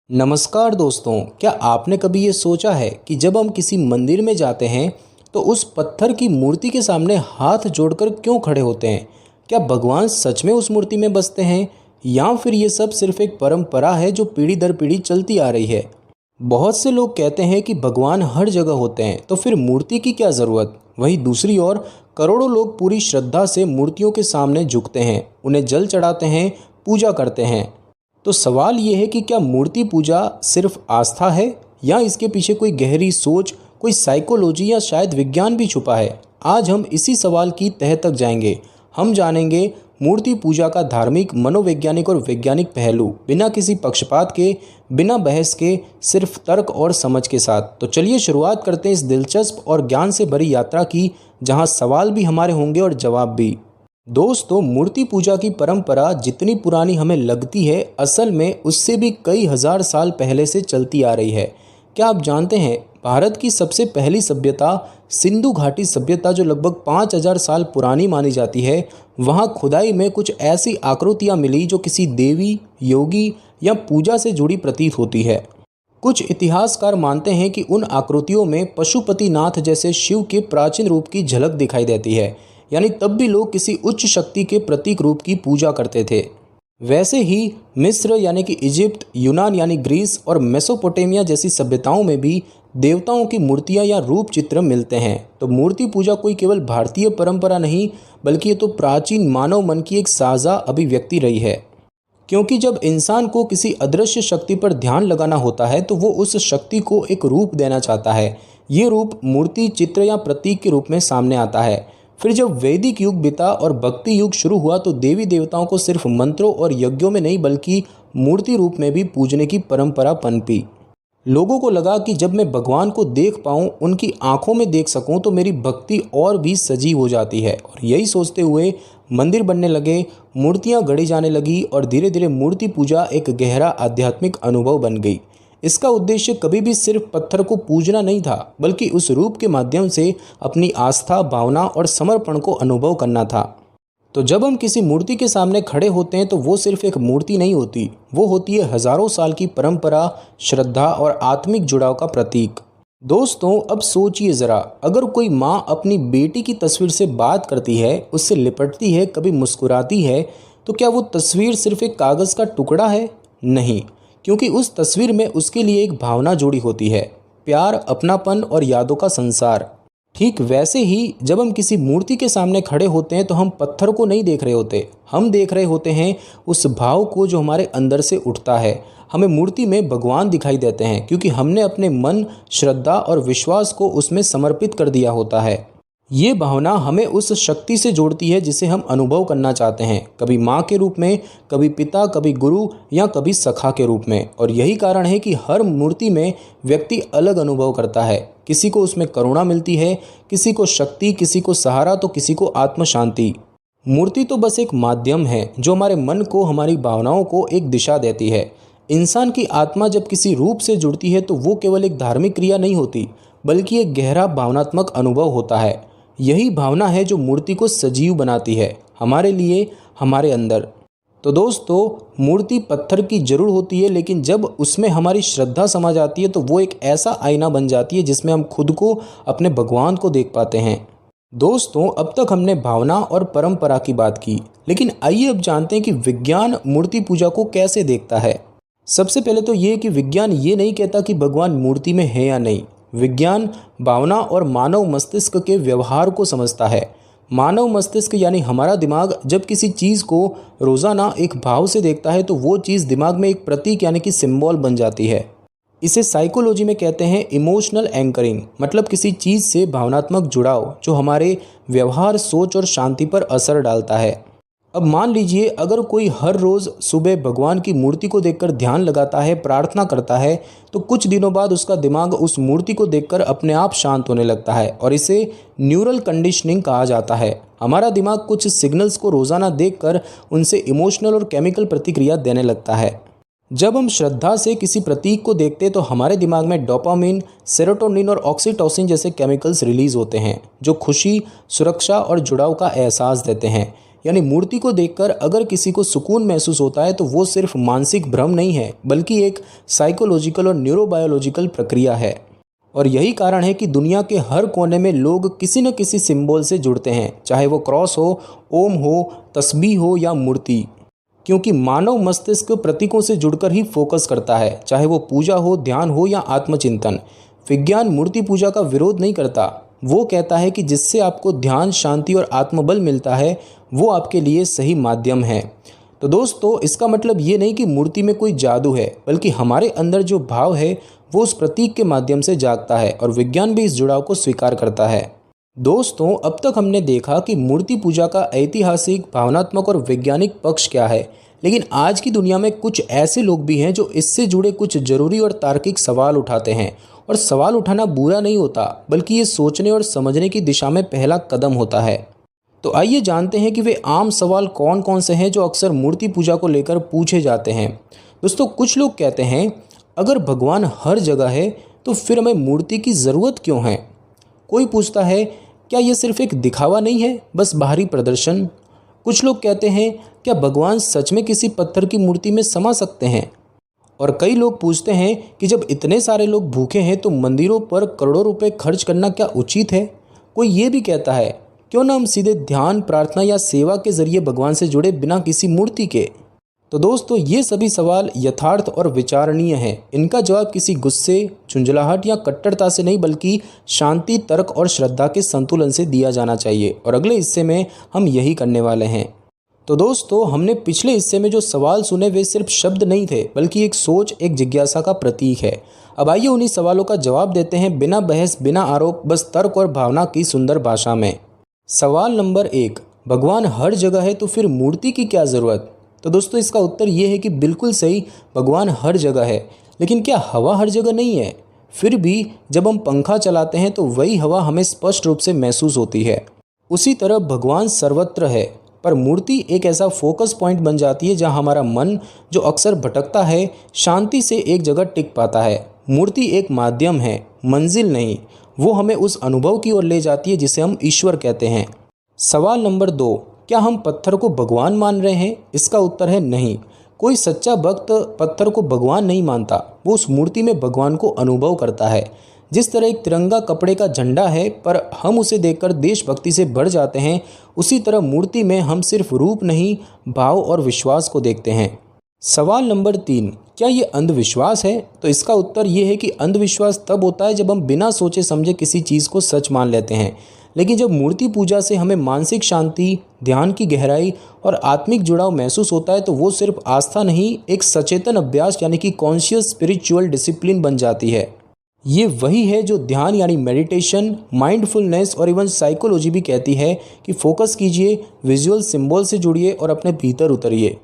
नमस्कार दोस्तों, क्या आपने कभी ये सोचा है कि जब हम किसी मंदिर में जाते हैं तो उस पत्थर की मूर्ति के सामने हाथ जोड़कर क्यों खड़े होते हैं? क्या भगवान सच में उस मूर्ति में बसते हैं या फिर ये सब सिर्फ एक परंपरा है जो पीढ़ी दर पीढ़ी चलती आ रही है? बहुत से लोग कहते हैं कि भगवान हर जगह होते हैं, तो फिर मूर्ति की क्या ज़रूरत? वहीं दूसरी ओर करोड़ों लोग पूरी श्रद्धा से मूर्तियों के सामने झुकते हैं, उन्हें जल चढ़ाते हैं, पूजा करते हैं। तो सवाल ये है कि क्या मूर्ति पूजा सिर्फ आस्था है या इसके पीछे कोई गहरी सोच, कोई साइकोलॉजी या शायद विज्ञान भी छुपा है? आज हम इसी सवाल की तह तक जाएंगे। हम जानेंगे मूर्ति पूजा का धार्मिक, मनोवैज्ञानिक और वैज्ञानिक पहलू, बिना किसी पक्षपात के, बिना बहस के, सिर्फ तर्क और समझ के साथ। तो चलिए शुरुआत करते हैं इस दिलचस्प और ज्ञान से भरी यात्रा की, जहां सवाल भी हमारे होंगे और जवाब भी। दोस्तों, मूर्ति पूजा की परंपरा जितनी पुरानी हमें लगती है, असल में उससे भी कई हजार साल पहले से चलती आ रही है। क्या आप जानते हैं, भारत की सबसे पहली सभ्यता सिंधु घाटी सभ्यता, जो लगभग 5000 साल पुरानी मानी जाती है, वहाँ खुदाई में कुछ ऐसी आकृतियाँ मिली जो किसी देवी, योगी या पूजा से जुड़ी प्रतीत होती है। कुछ इतिहासकार मानते हैं कि उन आकृतियों में पशुपतिनाथ जैसे शिव के प्राचीन रूप की झलक दिखाई देती है, यानी तब भी लोग किसी उच्च शक्ति के प्रतीक रूप की पूजा करते थे। वैसे ही मिस्र यानी कि इजिप्ट, यूनान यानी ग्रीस और मेसोपोटामिया जैसी सभ्यताओं में भी देवताओं की मूर्तियां या रूप चित्र मिलते हैं। तो मूर्ति पूजा कोई केवल भारतीय परंपरा नहीं, बल्कि ये तो प्राचीन मानव मन की एक साझा अभिव्यक्ति रही है। क्योंकि जब इंसान को किसी अदृश्य शक्ति पर ध्यान लगाना होता है तो वो उस शक्ति को एक रूप देना चाहता है। ये रूप मूर्ति, चित्र या प्रतीक के रूप में सामने आता है। फिर जब वैदिक युग बीता और भक्ति युग शुरू हुआ तो देवी देवताओं को सिर्फ मंत्रों और यज्ञों में नहीं, बल्कि मूर्ति रूप में भी पूजने की परंपरा पनपी। लोगों को लगा कि जब मैं भगवान को देख पाऊँ, उनकी आंखों में देख सकूं, तो मेरी भक्ति और भी सजीव हो जाती है। और यही सोचते हुए मंदिर बनने लगे, मूर्तियां गढ़ी जाने लगी और धीरे धीरे मूर्ति पूजा एक गहरा आध्यात्मिक अनुभव बन गई। इसका उद्देश्य कभी भी सिर्फ पत्थर को पूजना नहीं था, बल्कि उस रूप के माध्यम से अपनी आस्था, भावना और समर्पण को अनुभव करना था। तो जब हम किसी मूर्ति के सामने खड़े होते हैं तो वो सिर्फ एक मूर्ति नहीं होती, वो होती है हजारों साल की परंपरा, श्रद्धा और आत्मिक जुड़ाव का प्रतीक। दोस्तों, अब सोचिए ज़रा, अगर कोई माँ अपनी बेटी की तस्वीर से बात करती है, उससे लिपटती है, कभी मुस्कुराती है, तो क्या वो तस्वीर सिर्फ एक कागज़ का टुकड़ा है? नहीं, क्योंकि उस तस्वीर में उसके लिए एक भावना जुड़ी होती है, प्यार, अपनापन और यादों का संसार। ठीक वैसे ही जब हम किसी मूर्ति के सामने खड़े होते हैं तो हम पत्थर को नहीं देख रहे होते, हम देख रहे होते हैं उस भाव को जो हमारे अंदर से उठता है। हमें मूर्ति में भगवान दिखाई देते हैं क्योंकि हमने अपने मन, श्रद्धा और विश्वास को उसमें समर्पित कर दिया होता है। ये भावना हमें उस शक्ति से जोड़ती है जिसे हम अनुभव करना चाहते हैं, कभी माँ के रूप में, कभी पिता, कभी गुरु या कभी सखा के रूप में। और यही कारण है कि हर मूर्ति में व्यक्ति अलग अनुभव करता है। किसी को उसमें करुणा मिलती है, किसी को शक्ति, किसी को सहारा, तो किसी को आत्म शांति। मूर्ति तो बस एक माध्यम है जो हमारे मन को, हमारी भावनाओं को एक दिशा देती है। इंसान की आत्मा जब किसी रूप से जुड़ती है तो वो केवल एक धार्मिक क्रिया नहीं होती, बल्कि एक गहरा भावनात्मक अनुभव होता है। यही भावना है जो मूर्ति को सजीव बनाती है, हमारे लिए, हमारे अंदर। तो दोस्तों, मूर्ति पत्थर की जरूर होती है, लेकिन जब उसमें हमारी श्रद्धा समा जाती है तो वो एक ऐसा आईना बन जाती है जिसमें हम खुद को, अपने भगवान को देख पाते हैं। दोस्तों, अब तक हमने भावना और परंपरा की बात की, लेकिन आइए अब जानते हैं कि विज्ञान मूर्ति पूजा को कैसे देखता है। सबसे पहले तो ये कि विज्ञान ये नहीं कहता कि भगवान मूर्ति में है या नहीं। विज्ञान भावना और मानव मस्तिष्क के व्यवहार को समझता है। मानव मस्तिष्क यानी हमारा दिमाग जब किसी चीज़ को रोज़ाना एक भाव से देखता है तो वो चीज़ दिमाग में एक प्रतीक यानी कि सिंबल बन जाती है। इसे साइकोलॉजी में कहते हैं इमोशनल एंकरिंग, मतलब किसी चीज़ से भावनात्मक जुड़ाव जो हमारे व्यवहार, सोच और शांति पर असर डालता है। अब मान लीजिए, अगर कोई हर रोज़ सुबह भगवान की मूर्ति को देखकर ध्यान लगाता है, प्रार्थना करता है, तो कुछ दिनों बाद उसका दिमाग उस मूर्ति को देखकर अपने आप शांत होने लगता है और इसे न्यूरल कंडीशनिंग कहा जाता है। हमारा दिमाग कुछ सिग्नल्स को रोज़ाना देखकर उनसे इमोशनल और केमिकल प्रतिक्रिया देने लगता है। जब हम श्रद्धा से किसी प्रतीक को देखते हैं तो हमारे दिमाग में डोपामिन, सेरोटोनिन और ऑक्सीटोसिन जैसे केमिकल्स रिलीज होते हैं जो खुशी, सुरक्षा और जुड़ाव का एहसास देते हैं। यानी मूर्ति को देखकर अगर किसी को सुकून महसूस होता है तो वो सिर्फ मानसिक भ्रम नहीं है, बल्कि एक साइकोलॉजिकल और न्यूरोबायोलॉजिकल प्रक्रिया है। और यही कारण है कि दुनिया के हर कोने में लोग किसी न किसी सिंबल से जुड़ते हैं, चाहे वो क्रॉस हो, ओम हो, तस्बीह हो या मूर्ति। क्योंकि मानव मस्तिष्क प्रतीकों से जुड़कर ही फोकस करता है, चाहे वो पूजा हो, ध्यान हो या आत्मचिंतन। विज्ञान मूर्ति पूजा का विरोध नहीं करता, वो कहता है कि जिससे आपको ध्यान, शांति और आत्मबल मिलता है वो आपके लिए सही माध्यम है। तो दोस्तों, इसका मतलब ये नहीं कि मूर्ति में कोई जादू है, बल्कि हमारे अंदर जो भाव है वो उस प्रतीक के माध्यम से जागता है, और विज्ञान भी इस जुड़ाव को स्वीकार करता है। दोस्तों, अब तक हमने देखा कि मूर्ति पूजा का ऐतिहासिक, भावनात्मक और वैज्ञानिक पक्ष क्या है, लेकिन आज की दुनिया में कुछ ऐसे लोग भी हैं जो इससे जुड़े कुछ जरूरी और तार्किक सवाल उठाते हैं। और सवाल उठाना बुरा नहीं होता, बल्कि ये सोचने और समझने की दिशा में पहला कदम होता है। तो आइए जानते हैं कि वे आम सवाल कौन कौन से हैं जो अक्सर मूर्ति पूजा को लेकर पूछे जाते हैं। दोस्तों, कुछ लोग कहते हैं अगर भगवान हर जगह है तो फिर हमें मूर्ति की ज़रूरत क्यों है। कोई पूछता है क्या ये सिर्फ एक दिखावा नहीं है, बस बाहरी प्रदर्शन। कुछ लोग कहते हैं क्या भगवान सच में किसी पत्थर की मूर्ति में समा सकते हैं। और कई लोग पूछते हैं कि जब इतने सारे लोग भूखे हैं तो मंदिरों पर करोड़ों रुपए खर्च करना क्या उचित है। कोई ये भी कहता है क्यों ना हम सीधे ध्यान, प्रार्थना या सेवा के जरिए भगवान से जुड़े बिना किसी मूर्ति के। तो दोस्तों, ये सभी सवाल यथार्थ और विचारणीय हैं। इनका जवाब किसी गुस्से, झुंझलाहट या कट्टरता से नहीं, बल्कि शांति, तर्क और श्रद्धा के संतुलन से दिया जाना चाहिए। और अगले हिस्से में हम यही करने वाले हैं। तो दोस्तों, हमने पिछले हिस्से में जो सवाल सुने वे सिर्फ शब्द नहीं थे, बल्कि एक सोच, एक जिज्ञासा का प्रतीक है। अब आइए उन्हीं सवालों का जवाब देते हैं, बिना बहस, बिना आरोप, बस तर्क और भावना की सुंदर भाषा में। सवाल नंबर 1, भगवान हर जगह है तो फिर मूर्ति की क्या ज़रूरत। तो दोस्तों, इसका उत्तर ये है कि बिल्कुल सही, भगवान हर जगह है, लेकिन क्या हवा हर जगह नहीं है। फिर भी जब हम पंखा चलाते हैं तो वही हवा हमें स्पष्ट रूप से महसूस होती है। उसी तरह भगवान सर्वत्र है, पर मूर्ति एक ऐसा फोकस पॉइंट बन जाती है जहां हमारा मन, जो अक्सर भटकता है, शांति से एक जगह टिक पाता है। मूर्ति एक माध्यम है, मंजिल नहीं। वो हमें उस अनुभव की ओर ले जाती है जिसे हम ईश्वर कहते हैं। सवाल नंबर 2, क्या हम पत्थर को भगवान मान रहे हैं। इसका उत्तर है नहीं। कोई सच्चा भक्त पत्थर को भगवान नहीं मानता, वो उस मूर्ति में भगवान को अनुभव करता है। जिस तरह एक तिरंगा कपड़े का झंडा है, पर हम उसे देखकर देशभक्ति से भर जाते हैं, उसी तरह मूर्ति में हम सिर्फ रूप नहीं, भाव और विश्वास को देखते हैं। सवाल नंबर 3, क्या ये अंधविश्वास है। तो इसका उत्तर ये है कि अंधविश्वास तब होता है जब हम बिना सोचे समझे किसी चीज़ को सच मान लेते हैं। लेकिन जब मूर्ति पूजा से हमें मानसिक शांति, ध्यान की गहराई और आत्मिक जुड़ाव महसूस होता है, तो वो सिर्फ आस्था नहीं, एक सचेतन अभ्यास यानी कि कॉन्शियस स्पिरिचुअल डिसिप्लिन बन जाती है। ये वही है जो ध्यान यानी मेडिटेशन, माइंडफुलनेस और इवन साइकोलॉजी भी कहती है कि फोकस कीजिए, विजुअल सिंबल से जुड़िए और अपने भीतर उतरिए।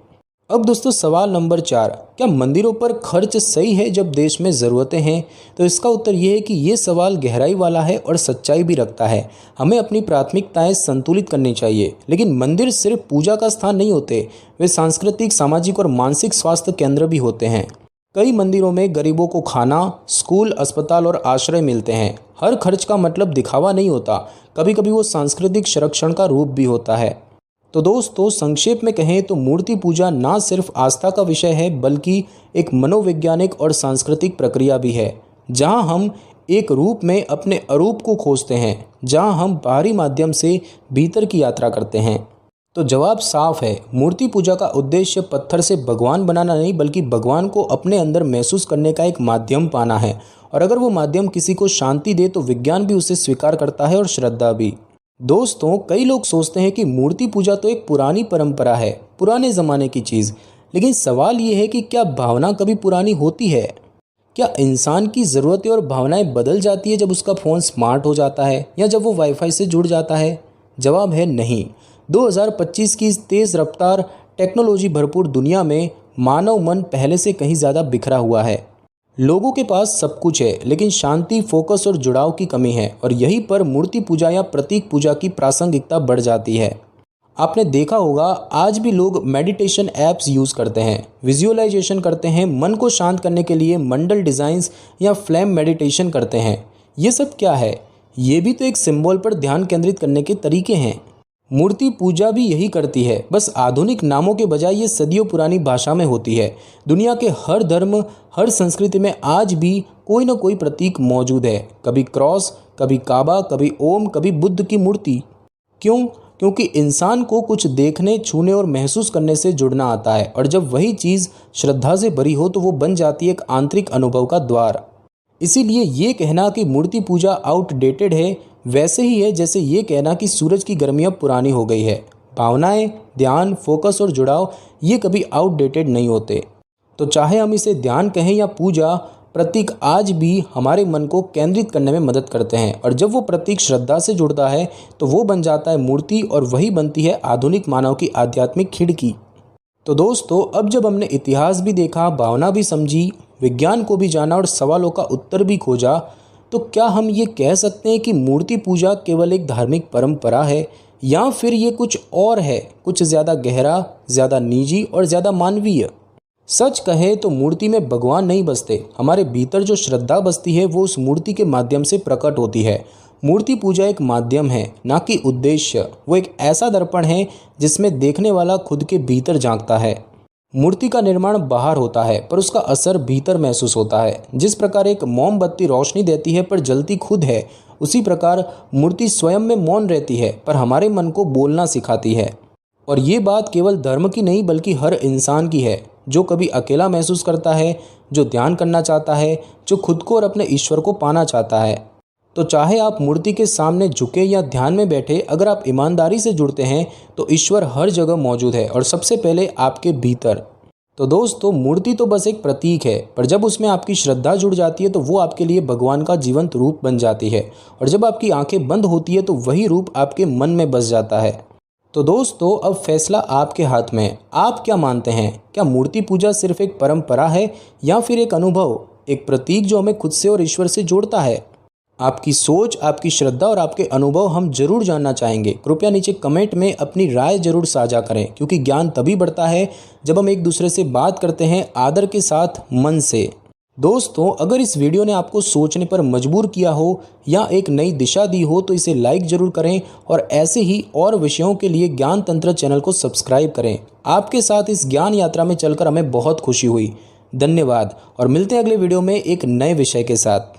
अब दोस्तों, सवाल नंबर 4, क्या मंदिरों पर खर्च सही है जब देश में ज़रूरतें हैं। तो इसका उत्तर ये है कि ये सवाल गहराई वाला है और सच्चाई भी रखता है। हमें अपनी प्राथमिकताएं संतुलित करनी चाहिए। लेकिन मंदिर सिर्फ पूजा का स्थान नहीं होते, वे सांस्कृतिक, सामाजिक और मानसिक स्वास्थ्य केंद्र भी होते हैं। कई मंदिरों में गरीबों को खाना, स्कूल, अस्पताल और आश्रय मिलते हैं। हर खर्च का मतलब दिखावा नहीं होता, कभी कभी वो सांस्कृतिक संरक्षण का रूप भी होता है। तो दोस्तों, संक्षेप में कहें तो मूर्ति पूजा ना सिर्फ आस्था का विषय है, बल्कि एक मनोवैज्ञानिक और सांस्कृतिक प्रक्रिया भी है, जहां हम एक रूप में अपने अरूप को खोजते हैं, जहां हम बाहरी माध्यम से भीतर की यात्रा करते हैं। तो जवाब साफ है, मूर्ति पूजा का उद्देश्य पत्थर से भगवान बनाना नहीं, बल्कि भगवान को अपने अंदर महसूस करने का एक माध्यम पाना है। और अगर वो माध्यम किसी को शांति दे तो विज्ञान भी उसे स्वीकार करता है और श्रद्धा भी। दोस्तों, कई लोग सोचते हैं कि मूर्ति पूजा तो एक पुरानी परंपरा है, पुराने ज़माने की चीज़। लेकिन सवाल ये है कि क्या भावना कभी पुरानी होती है। क्या इंसान की ज़रूरतें और भावनाएं बदल जाती है जब उसका फ़ोन स्मार्ट हो जाता है या जब वो वाईफाई से जुड़ जाता है। जवाब है नहीं। 2025 की इस तेज़ रफ्तार टेक्नोलॉजी भरपूर दुनिया में मानव मन पहले से कहीं ज़्यादा बिखरा हुआ है। लोगों के पास सब कुछ है, लेकिन शांति, फोकस और जुड़ाव की कमी है। और यहीं पर मूर्ति पूजा या प्रतीक पूजा की प्रासंगिकता बढ़ जाती है। आपने देखा होगा, आज भी लोग मेडिटेशन ऐप्स यूज़ करते हैं, विजुअलाइजेशन करते हैं, मन को शांत करने के लिए मंडल डिज़ाइंस या फ्लेम मेडिटेशन करते हैं। ये सब क्या है? ये भी तो एक सिंबल पर ध्यान केंद्रित करने के तरीके हैं। मूर्ति पूजा भी यही करती है, बस आधुनिक नामों के बजाय ये सदियों पुरानी भाषा में होती है। दुनिया के हर धर्म, हर संस्कृति में आज भी कोई ना कोई प्रतीक मौजूद है। कभी क्रॉस, कभी काबा, कभी ओम, कभी बुद्ध की मूर्ति। क्यों? क्योंकि इंसान को कुछ देखने, छूने और महसूस करने से जुड़ना आता है, और जब वही चीज़ श्रद्धा से भरी हो तो वो बन जाती है एक आंतरिक अनुभव का द्वार। इसीलिए ये कहना कि मूर्ति पूजा आउटडेटेड है वैसे ही है जैसे ये कहना कि सूरज की गर्मी अब पुरानी हो गई है। भावनाएं, ध्यान, फोकस और जुड़ाव ये कभी आउटडेटेड नहीं होते। तो चाहे हम इसे ध्यान कहें या पूजा, प्रतीक आज भी हमारे मन को केंद्रित करने में मदद करते हैं, और जब वो प्रतीक श्रद्धा से जुड़ता है तो वो बन जाता है मूर्ति, और वही बनती है आधुनिक मानव की आध्यात्मिक खिड़की। तो दोस्तों, अब जब हमने इतिहास भी देखा, भावना भी समझी, विज्ञान को भी जाना और सवालों का उत्तर भी खोजा, तो क्या हम ये कह सकते हैं कि मूर्ति पूजा केवल एक धार्मिक परंपरा है, या फिर ये कुछ और है, कुछ ज़्यादा गहरा, ज़्यादा निजी और ज़्यादा मानवीय? सच कहे तो मूर्ति में भगवान नहीं बसते, हमारे भीतर जो श्रद्धा बसती है वो उस मूर्ति के माध्यम से प्रकट होती है। मूर्ति पूजा एक माध्यम है, ना कि उद्देश्य। वो एक ऐसा दर्पण है जिसमें देखने वाला खुद के भीतर झांकता है। मूर्ति का निर्माण बाहर होता है पर उसका असर भीतर महसूस होता है। जिस प्रकार एक मोमबत्ती रोशनी देती है पर जलती खुद है, उसी प्रकार मूर्ति स्वयं में मौन रहती है पर हमारे मन को बोलना सिखाती है। और ये बात केवल धर्म की नहीं बल्कि हर इंसान की है, जो कभी अकेला महसूस करता है, जो ध्यान करना चाहता है, जो खुद को और अपने ईश्वर को पाना चाहता है। तो चाहे आप मूर्ति के सामने झुके या ध्यान में बैठे, अगर आप ईमानदारी से जुड़ते हैं तो ईश्वर हर जगह मौजूद है, और सबसे पहले आपके भीतर। तो दोस्तों, मूर्ति तो बस एक प्रतीक है, पर जब उसमें आपकी श्रद्धा जुड़ जाती है तो वो आपके लिए भगवान का जीवंत रूप बन जाती है, और जब आपकी आंखें बंद होती है तो वही रूप आपके मन में बस जाता है। तो दोस्तों, अब फैसला आपके हाथ में है। आप क्या मानते हैं? क्या मूर्ति पूजा सिर्फ एक परंपरा है या फिर एक अनुभव, एक प्रतीक जो हमें खुद से और ईश्वर से जोड़ता है? आपकी सोच, आपकी श्रद्धा और आपके अनुभव हम जरूर जानना चाहेंगे। कृपया नीचे कमेंट में अपनी राय जरूर साझा करें, क्योंकि ज्ञान तभी बढ़ता है जब हम एक दूसरे से बात करते हैं आदर के साथ, मन से। दोस्तों, अगर इस वीडियो ने आपको सोचने पर मजबूर किया हो या एक नई दिशा दी हो तो इसे लाइक जरूर करें, और ऐसे ही और विषयों के लिए ज्ञान तंत्र चैनल को सब्सक्राइब करें। आपके साथ इस ज्ञान यात्रा में चलकर हमें बहुत खुशी हुई। धन्यवाद, और मिलते हैं अगले वीडियो में एक नए विषय के साथ।